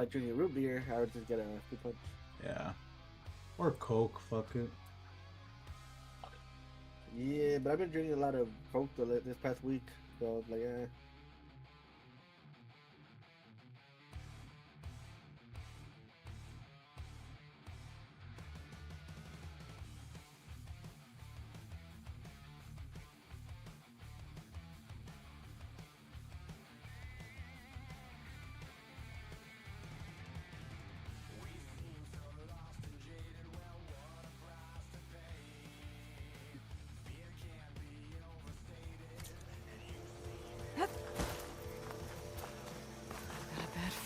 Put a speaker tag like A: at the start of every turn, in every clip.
A: like drinking root beer, I would just get a fruit punch.
B: Yeah. Or Coke, fuck it.
A: Yeah, but I've been drinking a lot of Coke this past week, so like,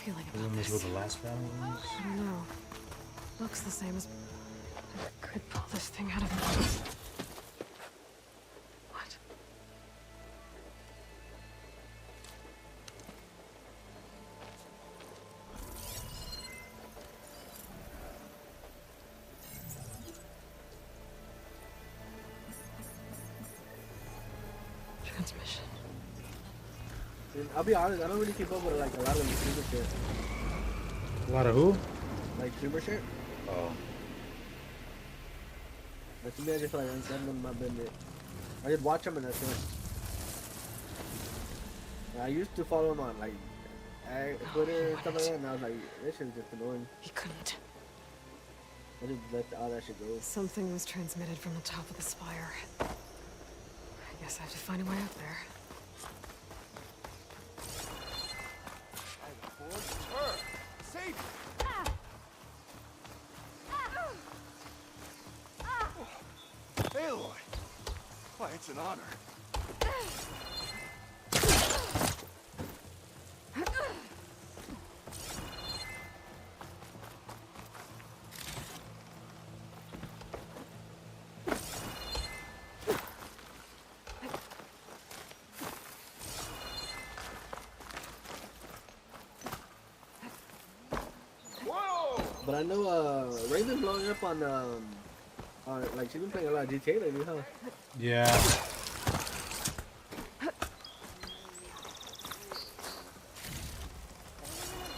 C: Feeling
B: Isn't
C: about
B: this
C: this.
B: what the last battle was?
C: I don't know. Looks the same as... I could pull this thing out of me. What? Transmission.
A: I'll be honest, I don't really keep up with like a lot of the streamer shit.
B: A lot of who?
A: Like streamer shit.
B: Oh.
A: Like to me, I just feel like none of my business. I just watch them and that's it. I used to follow them on like Twitter and stuff like that, and I was like, this shit is just annoying.
C: He couldn't.
A: I just let all that shit go.
C: Something was transmitted from the top of the spire. I guess I have to find a way up there.
D: Save me! Aloy! Why, it's an honor.
A: But I know Raven blowing up on like she's been playing a lot of GTA lately, huh?
B: Yeah.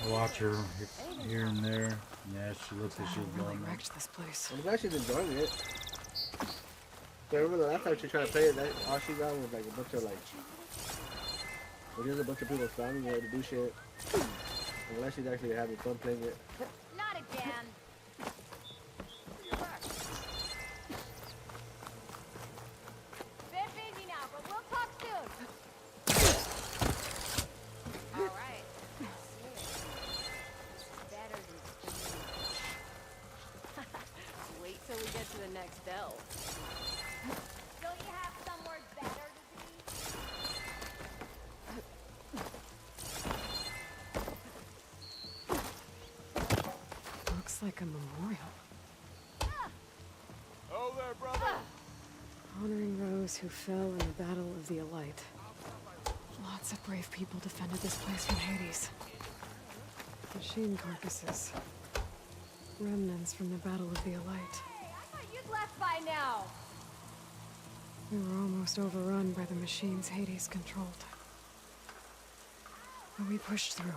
B: I watch her here and there. Yeah, she looks like she's
C: Really
B: going
C: wrecked this place.
A: I'm glad she's enjoying it. I remember the last time she tried to play it, all she got was like a bunch of like, just a bunch of people spamming her to do shit. Unless she's actually having fun playing it.
E: Not again. Bit busy now, but we'll talk soon. All right. Better than wait till we get to the next bell. Don't you have somewhere better to be?
C: Looks like a memorial.
D: Oh there, brother!
C: Honoring those who fell in the Battle of the Elite. Lots of brave people defended this place from Hades. Machine carcasses. Remnants from the Battle of the Elite.
E: I thought you'd left by now.
C: We were almost overrun by the machines Hades controlled. But we pushed through.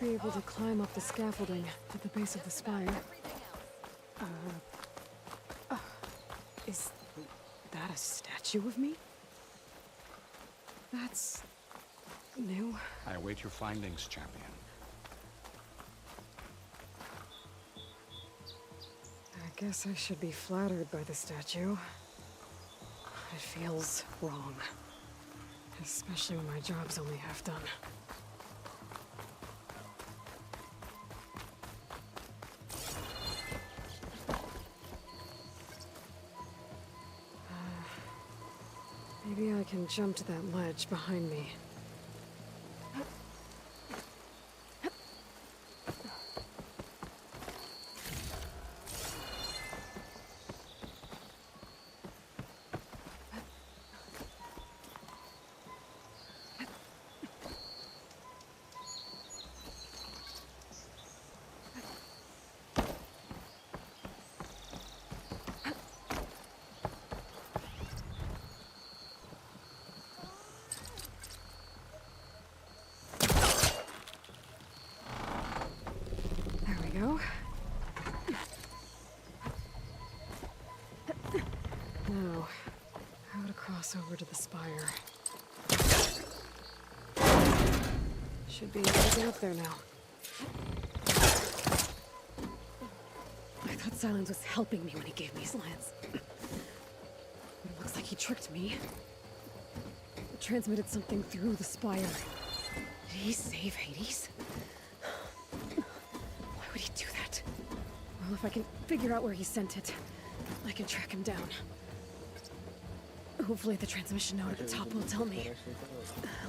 C: Be able to climb up the scaffolding at the base of the spire. Is that a statue of me? That's new.
F: I await your findings, champion.
C: I guess I should be flattered by the statue. It feels wrong. Especially when my job's only half done. can jump to that ledge behind me. There we go. Now, how to cross over to the spire. Should be able to get up there now. I thought Silence was helping me when he gave me slants. But it looks like he tricked me. It transmitted something through the spire. Did he save Hades? Why would he do that? Well, if I can figure out where he sent it, I can track him down. Hopefully the transmission node at the top will tell me.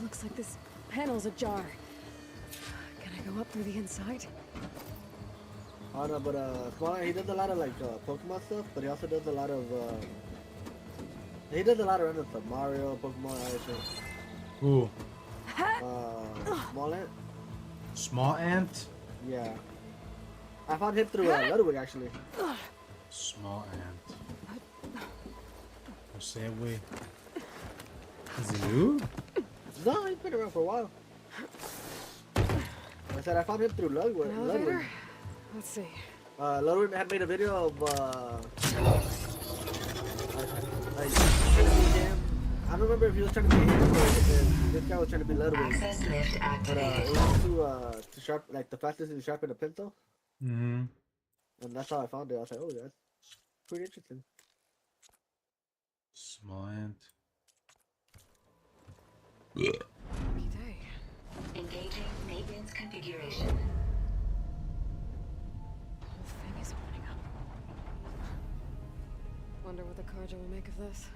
C: Looks like this panel's ajar. Can I go up through the inside?
A: I don't know, but Small Ant, he does a lot of like Pokemon stuff, but he also does a lot of he does a lot of random stuff. Mario, Pokemon, all that shit.
B: Who?
A: Small Ant?
B: Small Ant?
A: Yeah. I found him through Ludwig actually.
B: Small Ant. Say we. Is it you?
A: No, he's been around for a while. I said I found him through Ludwig.
C: An elevator? Let's see.
A: Ludwig had made a video of like him. I don't remember if he was trying to be him or if this guy was trying to be Ludwig.
G: Access lift
A: But
G: activated.
A: it was to sharp, like the fastest to sharpen a pencil,
B: Mm-hmm.
A: and that's how I found it. I was like, oh, that's pretty interesting.
B: Small Ant.
C: Lucky day.
G: Engaging maintenance configuration.
C: The whole thing is opening up. Wonder what the Carja will make of this.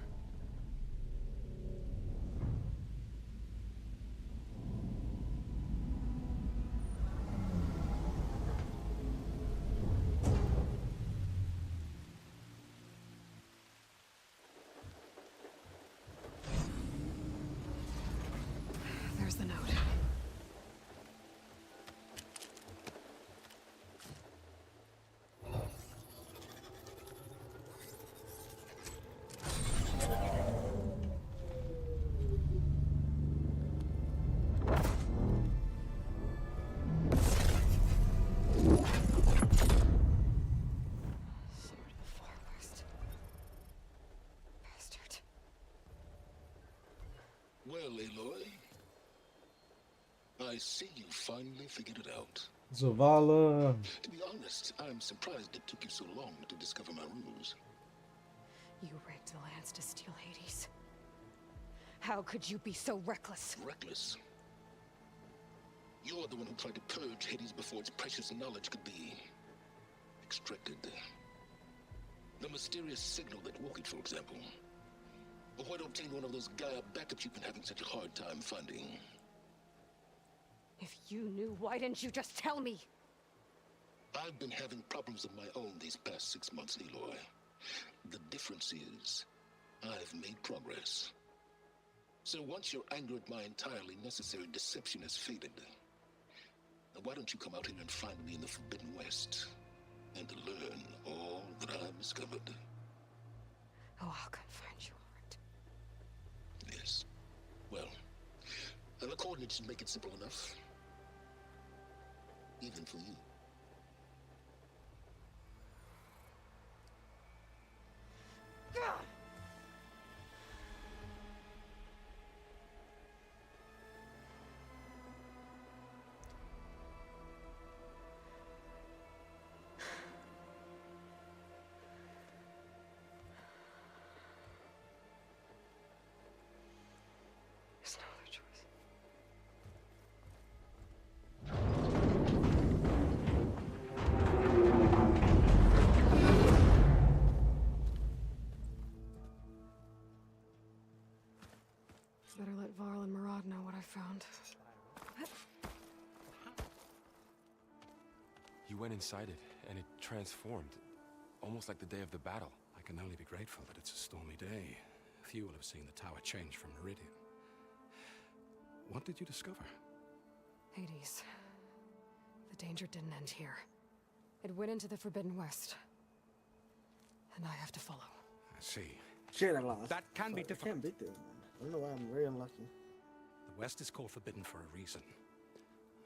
C: There's the note. Sword of the Far West. Bastard.
H: Well, Aloy, I see you finally figured it out.
B: Zavala.
H: To be honest, I'm surprised it took you so long to discover my ruse.
C: You rigged the lands to steal Hades. How could you be so reckless?
H: Reckless. You're the one who tried to purge Hades before its precious knowledge could be extracted. The mysterious signal that woke it, for example. Or why to obtain one of those Gaia backups you've been having such a hard time finding.
C: If you knew, why didn't you just tell me?
H: I've been having problems of my own these past 6 months, Aloy. The difference is, I've made progress. So once your anger at my entirely necessary deception has faded, then why don't you come out here and find me in the Forbidden West, and learn all that I've discovered?
C: Oh, I'll come find you, alright.
H: Yes. Well, the coordinates should make it simple enough. Even for you.
C: There's no other choice.
I: You went inside it, and it transformed, almost like the day of the battle.
F: I can only be grateful that it's a stormy day. Few will have seen the tower change from Meridian. What did you discover?
C: Hades. The danger didn't end here. It went into the Forbidden West. And I have to follow.
F: I see.
A: Shit, I lost.
F: That can be
A: I
F: difficult.
A: can't beat this, man. I don't know why I'm very unlucky.
F: The West is called Forbidden for a reason.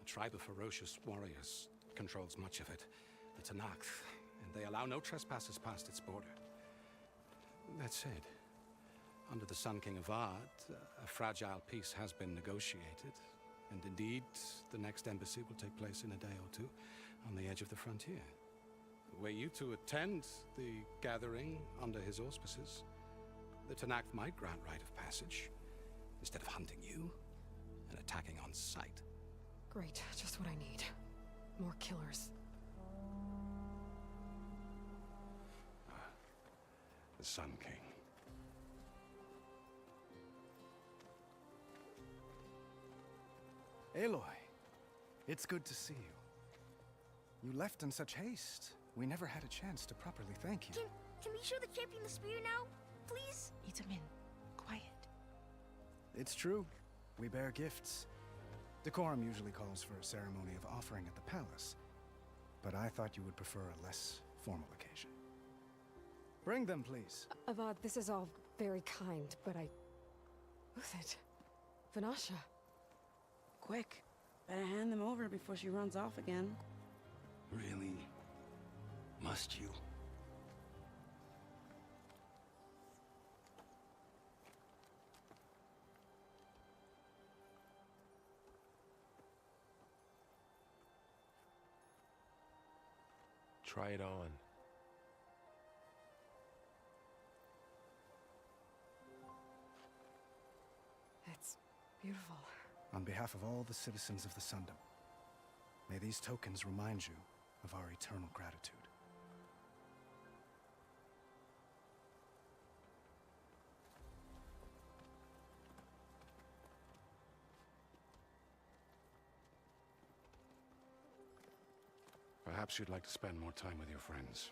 F: A tribe of ferocious warriors controls much of it. The Tanakh, and they allow no trespassers past its border. That said, under the Sun King Avad, a fragile peace has been negotiated. And indeed, the next embassy will take place in a day or two on the edge of the frontier. Were you to attend the gathering under his auspices, the Tanakh might grant right of passage, instead of hunting you and attacking on sight.
C: Great, just what I need. More killers.
F: The Sun King.
D: Aloy, it's good to see you. You left in such haste. We never had a chance to properly thank you.
E: Can we show the champion the spear now? Please?
J: Itamin, quiet.
D: It's true. We bear gifts. Decorum usually calls for a ceremony of offering at the palace, but I thought you would prefer a less formal occasion. Bring them, please.
C: Avad, this is all very kind, but I... Who's it? Vanasha.
J: Quick. Better hand them over before she runs off again.
F: Really? Must you?
I: Try it on.
C: It's beautiful.
D: On behalf of all the citizens of the Sundom, may these tokens remind you of our eternal gratitude.
F: Perhaps you'd like to spend more time with your friends.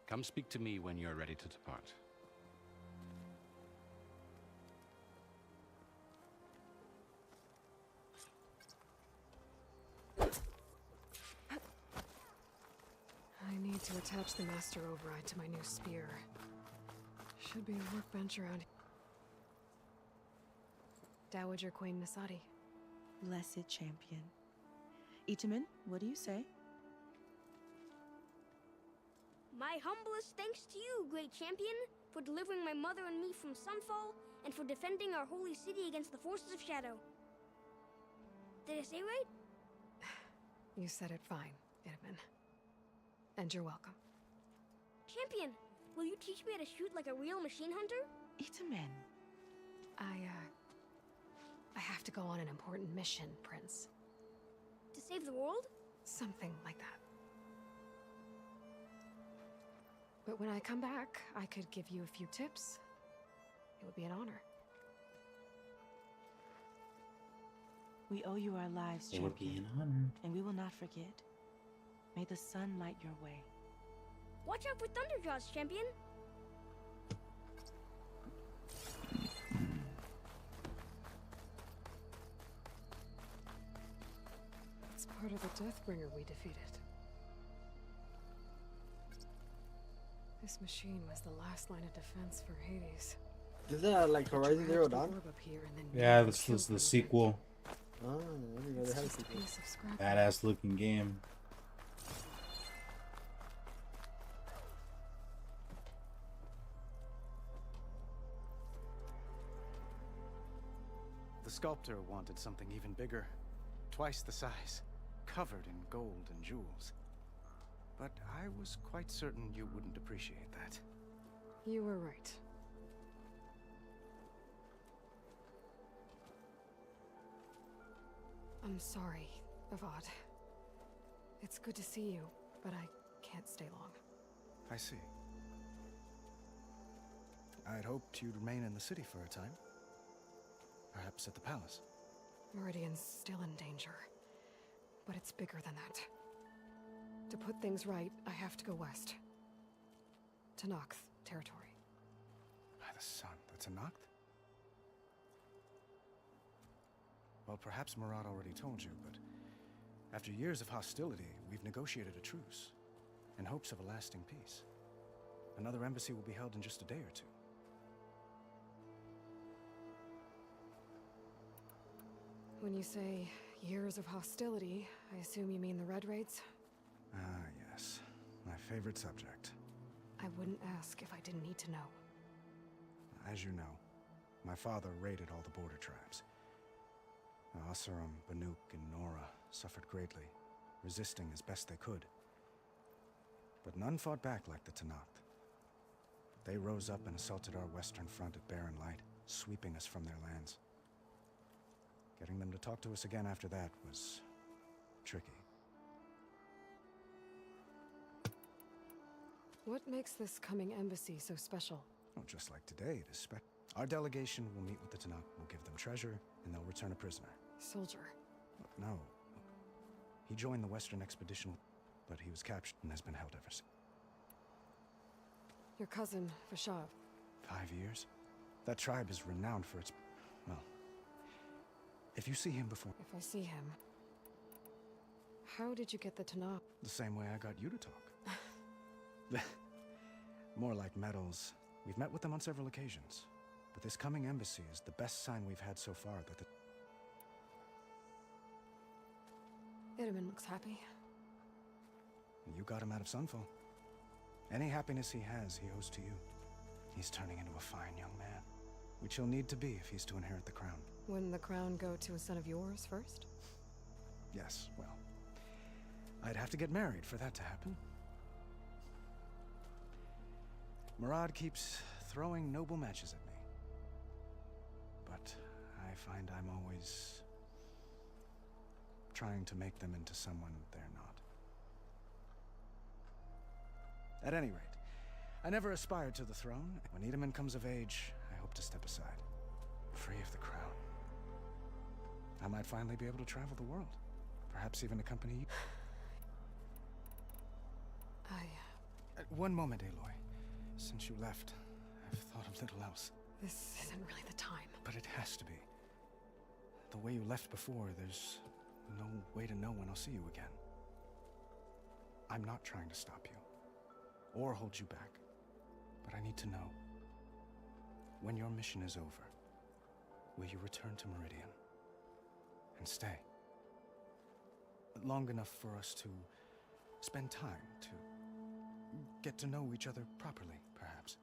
F: Come speak to me when you're ready to depart.
C: I need to attach the Master Override to my new spear. Should be a workbench around here. Dowager Queen Nasadi.
J: Blessed champion. Itamin, what do you say?
E: My humblest thanks to you, great champion, for delivering my mother and me from Sunfall, and for defending our holy city against the forces of Shadow. Did I say right?
C: You said it fine, Itamin. And you're welcome.
E: Champion, will you teach me how to shoot like a real machine hunter?
J: Itamin.
C: I have to go on an important mission, Prince.
E: To save the world?
C: Something like that. But when I come back, I could give you a few tips. It would be an honor.
J: We owe you our lives,
B: It would be
J: champion.
B: an honor.
J: And we will not forget. May the sun light your way.
E: Watch out for Thunderjaws, champion.
C: It's part of the Deathbringer we defeated. This machine was the last line of defense for Hades.
A: Is that like Horizon Zero Dawn?
C: Orb up here and then
B: Yeah, this was the sequel.
A: Oh, I didn't know they
C: It's
A: had a
C: just a
A: sequel.
C: piece of scrap.
B: Badass looking game.
D: The sculptor wanted something even bigger, twice the size, covered in gold and jewels. But I was quite certain you wouldn't appreciate that.
C: You were right. I'm sorry, Avad. It's good to see you, but I can't stay long.
D: I see. I'd hoped you'd remain in the city for a time. Perhaps at the palace.
C: Meridian's still in danger, but it's bigger than that. To put things right, I have to go west. To Nox territory.
D: By the sun, that's a Nacht? Well, perhaps Murad already told you, but after years of hostility, we've negotiated a truce in hopes of a lasting peace. Another embassy will be held in just a day or two.
C: When you say years of hostility, I assume you mean the Red Raids?
D: Ah, yes. My favorite subject.
C: I wouldn't ask if I didn't need to know.
D: As you know, my father raided all the border tribes. Asuram, Banuk, and Nora suffered greatly, resisting as best they could. But none fought back like the Tenakth. They rose up and assaulted our western front at Barren Light, sweeping us from their lands. Getting them to talk to us again after that was tricky.
C: What makes this coming embassy so special?
D: Oh, just like today, it is our delegation will meet with the Tenakth, will give them treasure, and they'll return a prisoner.
C: Soldier.
D: No. He joined the Western Expedition, but he was captured and has been held ever since.
C: Your cousin, Vashav.
D: 5 years? That tribe is renowned for its... well... If you see him before...
C: If I see him... How did you get the Tenakth?
D: The same way I got you to talk. More like medals. We've met with them on several occasions. But this coming embassy is the best sign we've had so far that the...
C: Itaman looks happy.
D: You got him out of Sunfall. Any happiness he has, he owes to you. He's turning into a fine young man, which he'll need to be if he's to inherit the crown.
C: Wouldn't the crown go to a son of yours first?
D: Yes, well, I'd have to get married for that to happen. Murad keeps throwing noble matches at me. But I find I'm always trying to make them into someone they're not. At any rate, I never aspired to the throne. When Itaman comes of age, I hope to step aside, free of the crown. I might finally be able to travel the world, perhaps even accompany you. One moment, Aloy. Since you left, I've thought of little else.
C: This isn't really the time.
D: But it has to be. The way you left before, there's no way to know when I'll see you again. I'm not trying to stop you, or hold you back. But I need to know, when your mission is over, will you return to Meridian? And stay? Long enough for us to spend time, to get to know each other properly, perhaps.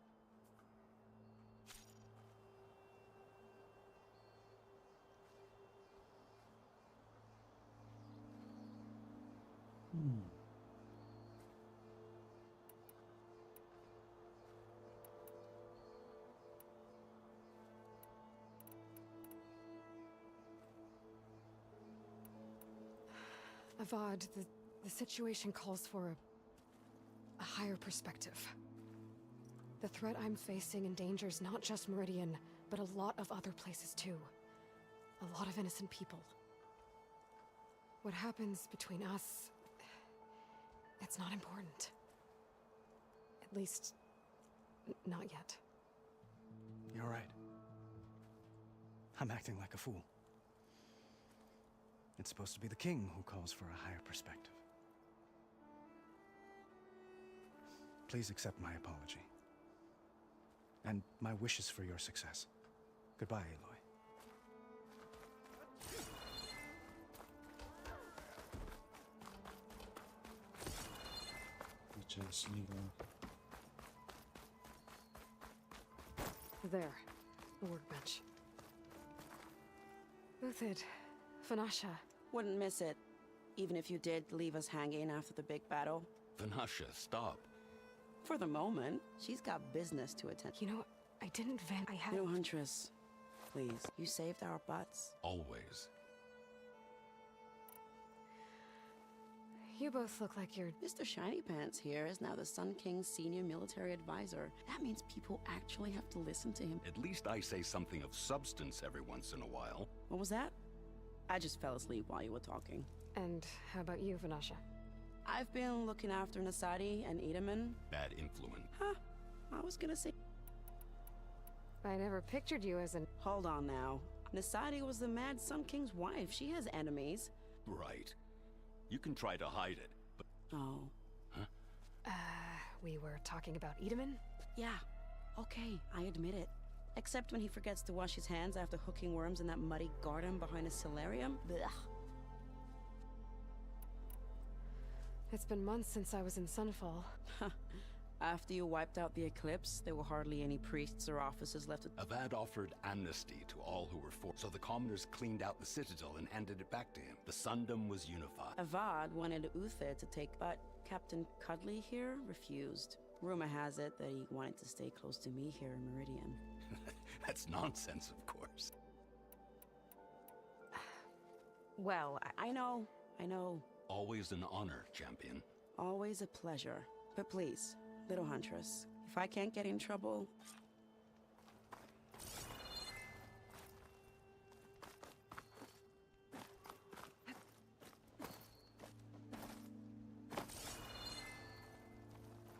C: Avad, the situation calls for a higher perspective. The threat I'm facing endangers not just Meridian, but a lot of other places too. A lot of innocent people. What happens between us, it's not important. At least, not yet.
D: You're right. I'm acting like a fool. It's supposed to be the king who calls for a higher perspective. Please accept my apology. And my wishes for your success. Goodbye, Aloy.
B: Just need
C: There, the workbench. Uthid, Vanasha.
J: Wouldn't miss it, even if you did leave us hanging after the big battle.
F: Vanasha, stop.
J: For the moment, she's got business to attend.
C: You know, I didn't vent. I had.
J: No, Huntress. Please, you saved our butts.
F: Always.
C: You both look like you're...
J: Mr. Shiny Pants here is now the Sun King's senior military advisor. That means people actually have to listen to him.
F: At least I say something of substance every once in a while.
J: What was that? I just fell asleep while you were talking.
C: And how about you, Vanasha?
J: I've been looking after Nasadi and Edaman.
F: Bad influence.
J: Huh, I was gonna say...
C: I never pictured you as an...
J: Hold on now. Nasadi was the Mad Sun King's wife. She has enemies.
K: Right. You can try to hide it, but...
J: Oh.
C: We were talking about Edaman?
J: Yeah. Okay, I admit it. Except when he forgets to wash his hands after hooking worms in that muddy garden behind a solarium. Blech.
C: It's been months since I was in Sunfall.
J: After you wiped out the eclipse, there were hardly any priests or officers left.
K: Avad offered amnesty to all who were forced, so the commoners cleaned out the citadel and handed it back to him. The Sundom was unified.
J: Avad wanted Uther to take, but Captain Cudley here refused. Rumor has it that he wanted to stay close to me here in Meridian.
K: That's nonsense, of course.
C: Well,
J: I know.
K: Always an honor, champion.
J: Always a pleasure. But please, little huntress, if I can't get in trouble...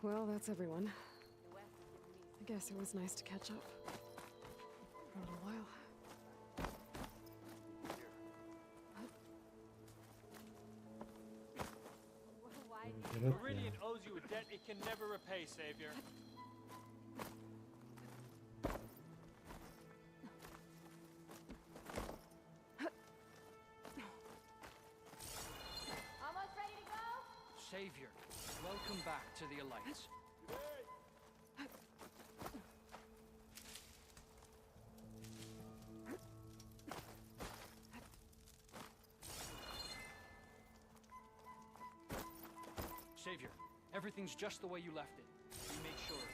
C: well, that's everyone. I guess it was nice to catch up. For a little while.
L: Meridian owes you a debt it can never repay, Savior.
M: Almost ready to go?
L: Savior, welcome back to the Alliance. Savior, everything's just the way you left it. We made sure of it.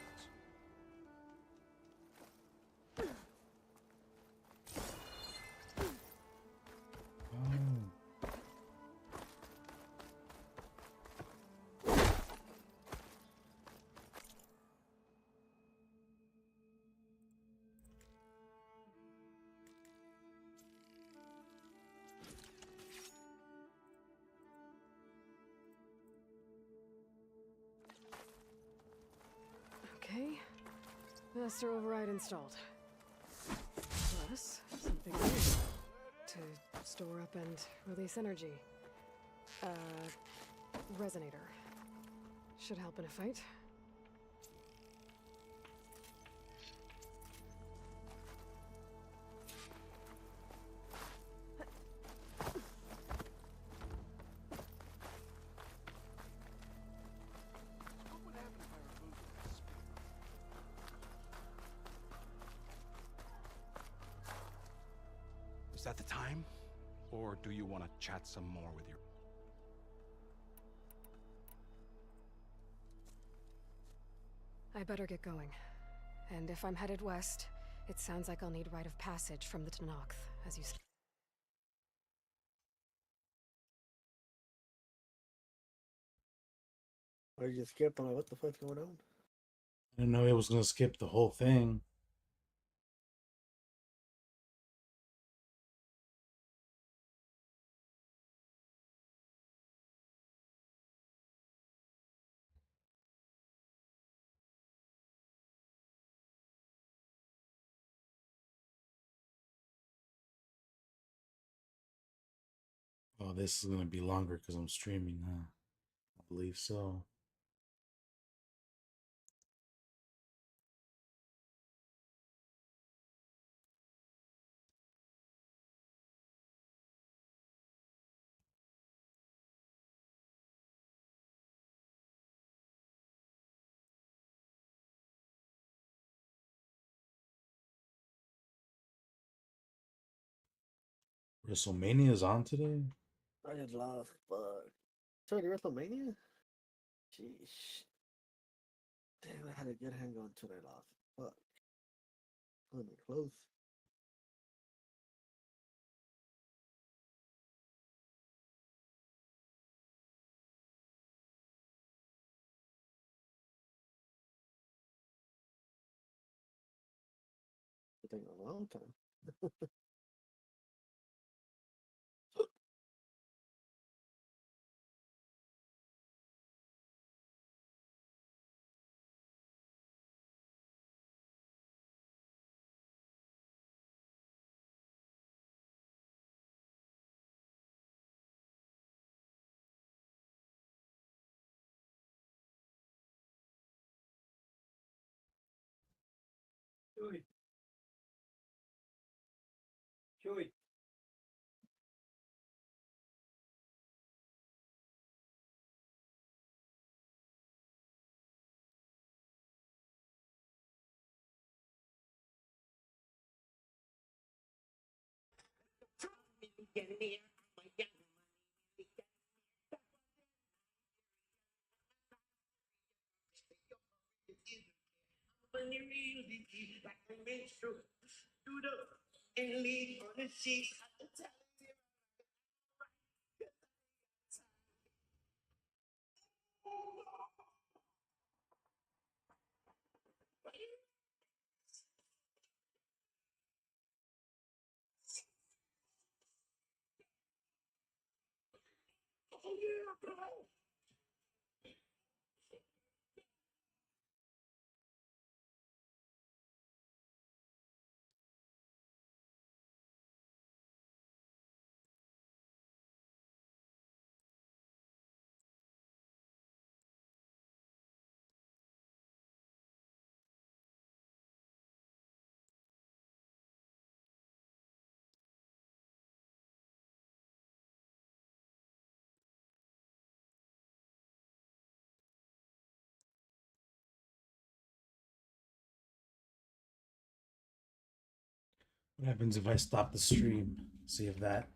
C: Okay. Master override installed. Plus, something new. To store up and release energy. Resonator. Should help in a fight.
F: Is that the time? Or do you want to chat some more with your...
C: I better get going. And if I'm headed west, it sounds like I'll need rite of passage from the Tenakth, as you said.
A: Or you just skip? I'm like, what the fuck's going on?
B: I didn't know it was gonna skip the whole thing. Oh, this is gonna be longer because I'm streaming, huh? I believe so. WrestleMania is on today?
A: I just lost. Fuck. Sorry, WrestleMania? Sheesh. Damn, I had a good hang on until I lost. Fuck. Wasn't close. It's taking a long time.
M: Joey. Joey.
B: What happens if I stop the stream? See if that